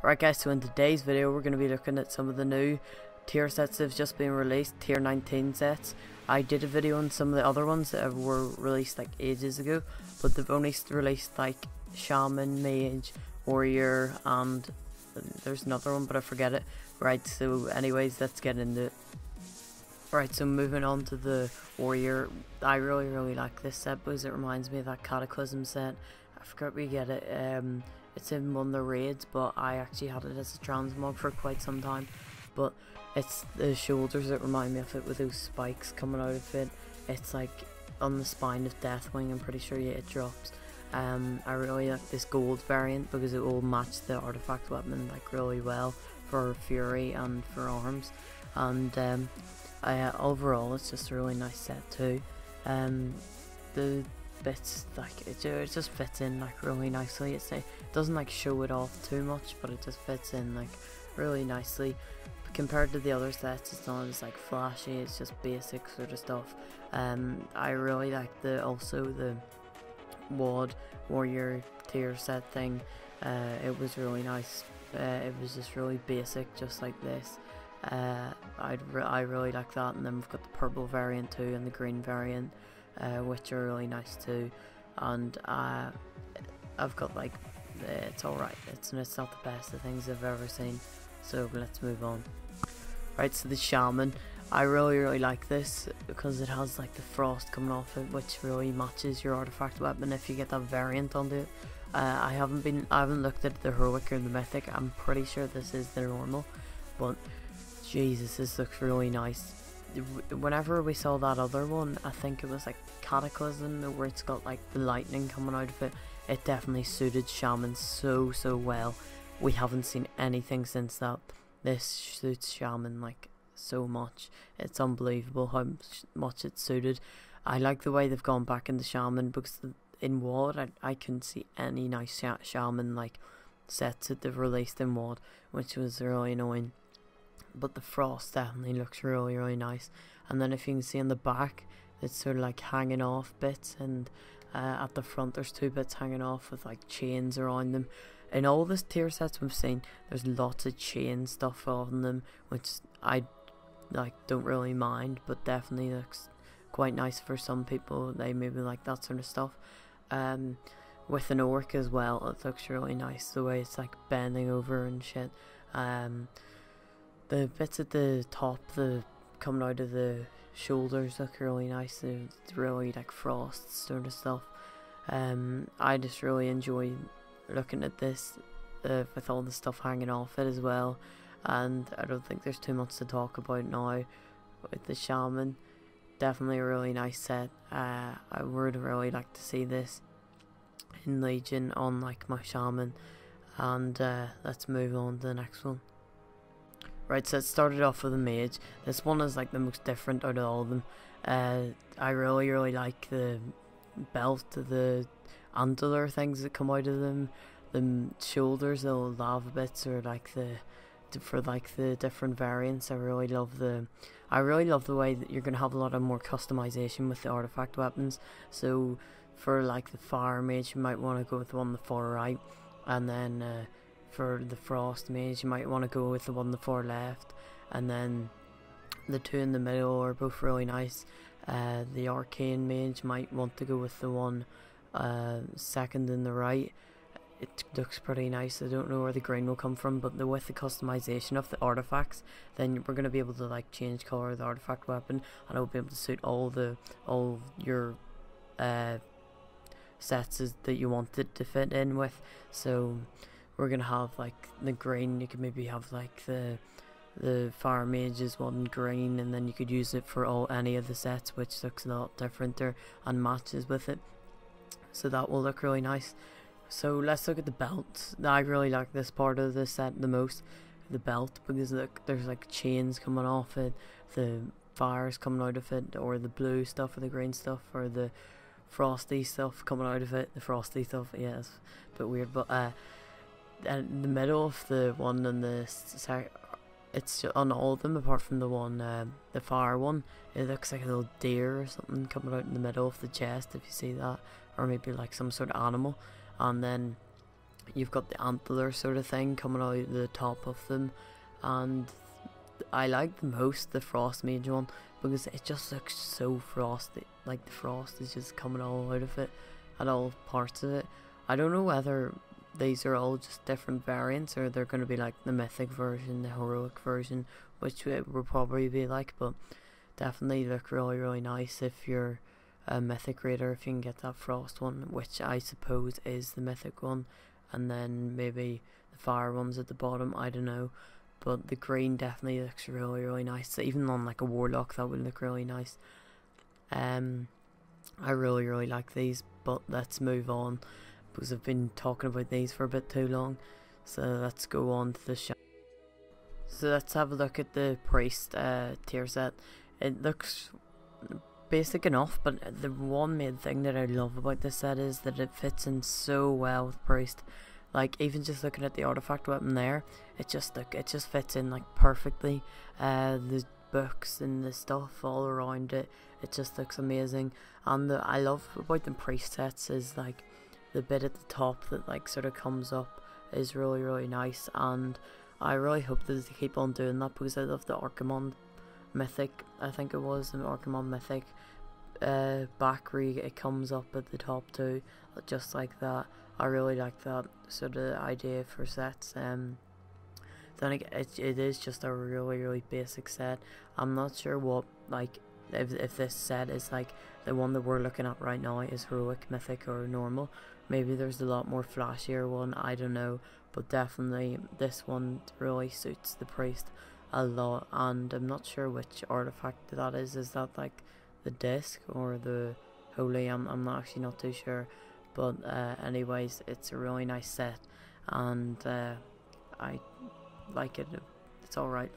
Right guys, so in today's video we're going to be looking at some of the new tier sets that have just been released, tier 19 sets. I did a video on some of the other ones that were released like ages ago, but they've only released like Shaman, Mage, Warrior, and there's another one but I forget it. Right, so anyways, let's get into it. Right, so moving on to the Warrior, I really like this set because it reminds me of that Cataclysm set. I forgot we get it. It's in one of the raids, but I actually had it as a transmog for quite some time. But it's the shoulders that remind me of it with those spikes coming out of it. It's like on the spine of Deathwing, I'm pretty sure it drops. I really like this gold variant because it will match the artifact weapon like really well for Fury and for arms. And overall it's just a really nice set too. The bits like it just fits in like really nicely. It doesn't like show it off too much, but it just fits in like really nicely. But compared to the other sets, it's not as like flashy. It's just basic sort of stuff. I really like also the WOD Warrior tier set thing. It was really nice. It was just really basic, just like this. I really like that. And then we've got the purple variant too and the green variant, which are really nice too. And I've got like it's alright. It's not the best of things I've ever seen. So let's move on. Right, so the Shaman, I really like this because it has like the frost coming off it, which really matches your artifact weapon if you get that variant onto it. I haven't looked at the heroic or the mythic. I'm pretty sure this is the normal, but Jesus, this looks really nice. Whenever we saw that other one, I think it was like Cataclysm, where it's got like the lightning coming out of it. It definitely suited Shaman so well. We haven't seen anything since that. This suits Shaman like so much. It's unbelievable how much it's suited. I like the way they've gone back into Shaman because in WOD I couldn't see any nice Shaman like sets that they've released in WOD, which was really annoying. But the frost definitely looks really nice. And then if you can see on the back, it's sort of like hanging off bits, and at the front there's two bits hanging off with like chains around them. In all the tier sets we've seen, there's lots of chain stuff on them, which I like don't really mind, but definitely looks quite nice for some people. They maybe like that sort of stuff. With an orc as well, it looks really nice the way it's like bending over and shit. The bits at the top, coming out of the shoulders, look really nice. It's really like frost sort of stuff. I just really enjoy looking at this with all the stuff hanging off it as well. And I don't think there's too much to talk about now with the Shaman. Definitely a really nice set. I would really like to see this in Legion on like my Shaman. And let's move on to the next one. Right, so it started off with a Mage. This one is like the most different out of all of them. I really like the belt, the antler things that come out of them. The shoulders, the little lava bits, are like for the different variants. I really love the way that you're gonna have a lot of more customization with the artifact weapons. So for like the fire mage, you might want to go with the one on the far right, and then for the frost mage you might want to go with the one on the far left, and then the two in the middle are both really nice. The arcane mage might want to go with the one second in the right. It looks pretty nice. I don't know where the green will come from, but with the customization of the artifacts, then we're going to be able to like change colour of the artifact weapon, and it'll be able to suit all your sets that you want it to fit in with. So we're gonna have like the green. You could maybe have like the fire mages one green, and then you could use it for any of the sets, which looks a lot different there and matches with it. So that will look really nice. So let's look at the belt. I really like this part of the set the most, the belt, because look, there's like chains coming off it, the fires coming out of it, or the blue stuff or the green stuff, or the frosty stuff coming out of it. The frosty stuff, yeah, it's a bit weird, but in the middle of the one and it's on all of them apart from the one, the fire one, it looks like a little deer or something coming out in the middle of the chest, if you see that, or maybe like some sort of animal. And then you've got the antler sort of thing coming out of the top of them, and I like the most the frost mage one because it just looks so frosty, like the frost is just coming all out of it at all parts of it. I don't know whether these are all just different variants or they're going to be like the mythic version, the heroic version, which it will probably be like, but definitely look really nice if you're a mythic raider, if you can get that frost one, which I suppose is the mythic one, and then maybe the fire ones at the bottom, I don't know. But the green definitely looks really nice. So even on like a warlock that would look really nice. I really like these, but let's move on because I've been talking about these for a bit too long. So let's go on to the shop. So let's have a look at the priest tier set. It looks basic enough, but the one main thing that I love about this set is that it fits in so well with priest. Like even just looking at the artifact weapon there, it just fits in like perfectly. The books and the stuff all around it, it just looks amazing. And I love about the priest sets is like the bit at the top that like sort of comes up is really nice, and I really hope that they keep on doing that because I love the Archimon mythic, I think it was an Archimon mythic back where it comes up at the top too, just like that. I really like that sort of idea for sets. Then again, it is just a really basic set. I'm not sure what, like, if this set is like the one that we're looking at right now is heroic, mythic or normal. Maybe there's a lot more flashier one, I don't know, but definitely this one really suits the priest a lot. And I'm not sure which artifact that is that like the disc or the holy, I'm not actually not too sure. But anyways, it's a really nice set, and I like it. It's alright.